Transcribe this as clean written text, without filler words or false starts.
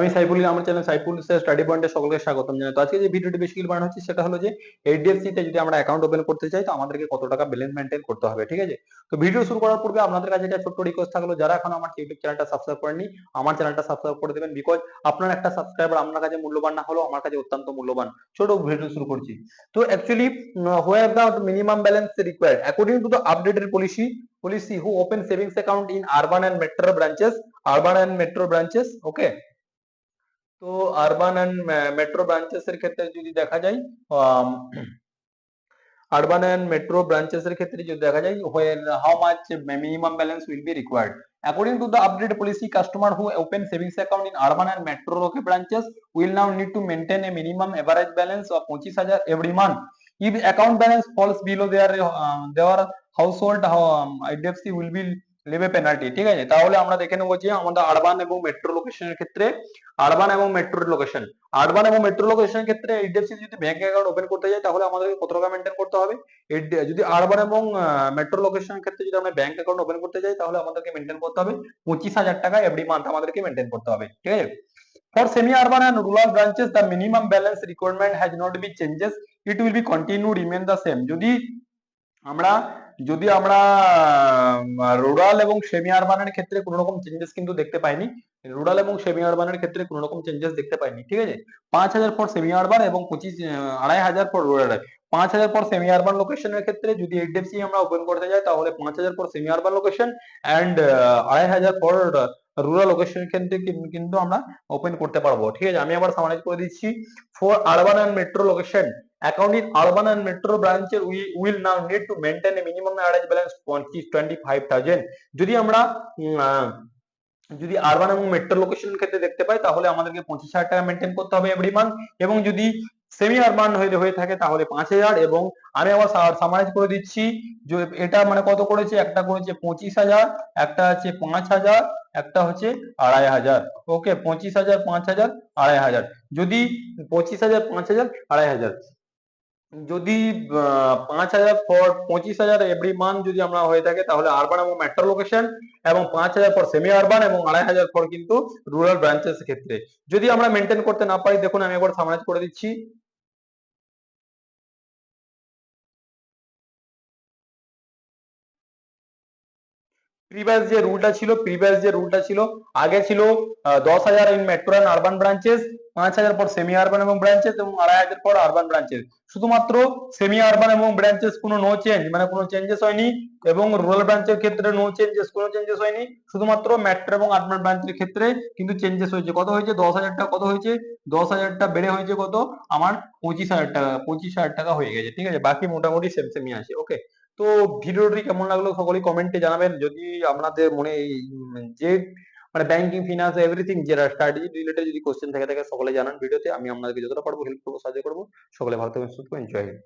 আমি সাইফুল, আমার channel Saiful study পয়েন্টে সকলকে স্বাগতম জানাই। তো আজকে যে ভিডিওটি বেসিক্যালি বানানো হচ্ছে সেটা হলো যে এইচডিএফসি তে যদি আমরা অ্যাকাউন্ট ওপেন করতে চাই তো আমাদেরকে কত টাকা ব্যালেন্স মেইনটেইন করতে হবে, ঠিক আছে? তো ভিডিও শুরু করার পূর্বে আপনাদের কাছে একটা ছোট্ট রিকোয়েস্ট থাকলো, যারা এখন আমার ইউটিউব চ্যানেলটা সাবস্ক্রাইব করেননি আমার চ্যানেলটা সাবস্ক্রাইব করে দেবেন, বিকজ আপনার একটা সাবস্ক্রাইবার আপনার কাছে মূল্যবান না হলেও আমার কাছে অত্যন্ত মূল্যবান। ছোট ভিডিও শুরু করছি। তো actually where the minimum balance required according to the updated policy who open savings account in urban and metro branches, ওকে? তো আরবান এন্ড মেট্রো ব্রাঞ্চেস এর ক্ষেত্রে যদি দেখা যায়, আরবান এন্ড মেট্রো ব্রাঞ্চেস এর ক্ষেত্রে যদি দেখা যায় when how much minimum balance will be required according to the updated policy, customer who open savings account in urban and metro local branches will now need to maintain a minimum average balance of 25,000 every month. If account balance falls below their household, IDFC will be leave a penalty, ঠিক আছে? তাহলে আমরা দেখে নেবো যে আমাদের urban এবং metro লোকেশনের ক্ষেত্রে, আরবান এবং মেট্রো লোকেশন, আরবান এবং মেট্রো লোকেশনের ক্ষেত্রে এইচডিএফসি যদি ব্যাংক অ্যাকাউন্ট ওপেন করতে যাই তাহলে আমাদেরকে কত টাকা মেনটেন করতে হবে? যদি আরবান এবং মেট্রো লোকেশনের ক্ষেত্রে যদি আমরা ব্যাংক অ্যাকাউন্ট ওপেন করতে যাই তাহলে আমাদেরকে মেনটেন করতে হবে 25,000 টাকা এভরি মান্থ আমাদেরকে মেনটেন করতে হবে, ঠিক আছে? For semi-urban and rural branches, the minimum balance requirement has not been changes. It will be continue remain the same. আমরা যদি আমরা রুরাল এবং সেমি আরবানের ক্ষেত্রে কোনো রকম চেঞ্জেস কিন্তু দেখতে পাইনি, রুরাল এবং সেমি আরবানের ক্ষেত্রে কোনো রকম চেঞ্জেস দেখতে পাইনি, ঠিক আছে? 5,000 ফর সেমি আরবান এবং 2,500 for rural. 5,000 for semi urban লোকেশনের ক্ষেত্রে যদি এইচডিএফসি আমরা ওপেন করতে যাই তাহলে 5,000 for semi urban location and 2,500 for rural লোকেশনের ক্ষেত্রে কিন্তু আমরা ওপেন করতে পারবো, ঠিক আছে? আমি আবার সামারাইজ করে দিচ্ছি। For urban and metro location account in urban and metro branches, we will now need to maintain a minimum average balance 25,000. যদি আমরা যদি আরবান এবং মেট্রো লোকেশনের ক্ষেত্রে দেখতে পাই তাহলে আমাদেরকে 25,000 টাকা মেনটেন করতে হবে এভরি মান্থ, এবং যদি সেমি আরবান হয়ে থাকে তাহলে 5,000। এবং আমি আবার সামারাইজ করে দিচ্ছি যে এটা মানে কত করেছে, একটা করেছে 25,000, একটা হচ্ছে 5,000, একটা হচ্ছে 2,500, ওকে? 25,000, 5,000, 2,500। যদি 25,000, 5,000, 2,500, যদি 5,000 ফর 25,000 এভরি মান্থ যদি আমরা হয়ে থাকে তাহলে আরবান এবং মেট্রো লোকেশন, এবং 5,000 ফর সেমি আরবান এবং 2,500 ফর কিন্তু রুরাল ব্রাঞ্চেস ক্ষেত্রে। যদি আমরা মেনটেন করতে না পারি, দেখুন আমি একবার সামারাইজ করে দিচ্ছি। প্রিভিয়াস যে রুলটা ছিল আগে ছিল 10,000 in metro and urban branches, 5,000 for semi urban এবং ব্রাঞ্চেস, এবং 2,500 ফর আরবান ব্রাঞ্চেস। শুধুমাত্র সেমি আরবান এবং ব্রাঞ্চেস কোনো নো চেঞ্জ, মানে কোনো চেঞ্জেস হয়নি, এবং রুরাল ব্রাঞ্চের ক্ষেত্রে নো চেঞ্জেস, কোনো চেঞ্জেস হয়নি। শুধুমাত্র মেট্রো এবং আরবান ব্রাঞ্চের ক্ষেত্রে কিন্তু চেঞ্জেস হয়েছে। কত হয়েছে? 10,000 টাকা কত হয়েছে? 10,000 টা বেড়ে হয়েছে কত? আমার 25,000 টাকা, 25,000 টাকা হয়ে গেছে, ঠিক আছে? বাকি মোটামুটি সেম সেমই আছে, ওকে? তো ভিডিওটি কেমন লাগলো সকলেই কমেন্টে জানাবেন। যদি আপনাদের মনে এই যে মানে ব্যাংকিং, ফিনান্স, এভরিথিং যেটা স্টাডি রিলেটেড যদি কোশ্চেন থেকে থাকে সকলে জানান ভিডিওতে, আমি আপনাদেরকে যতটা পারবো হেল্প করবো, সাহায্য করবো। সকলে ভালো থাকবেন, সুস্থ থাকবেন, জয় হিন্দ।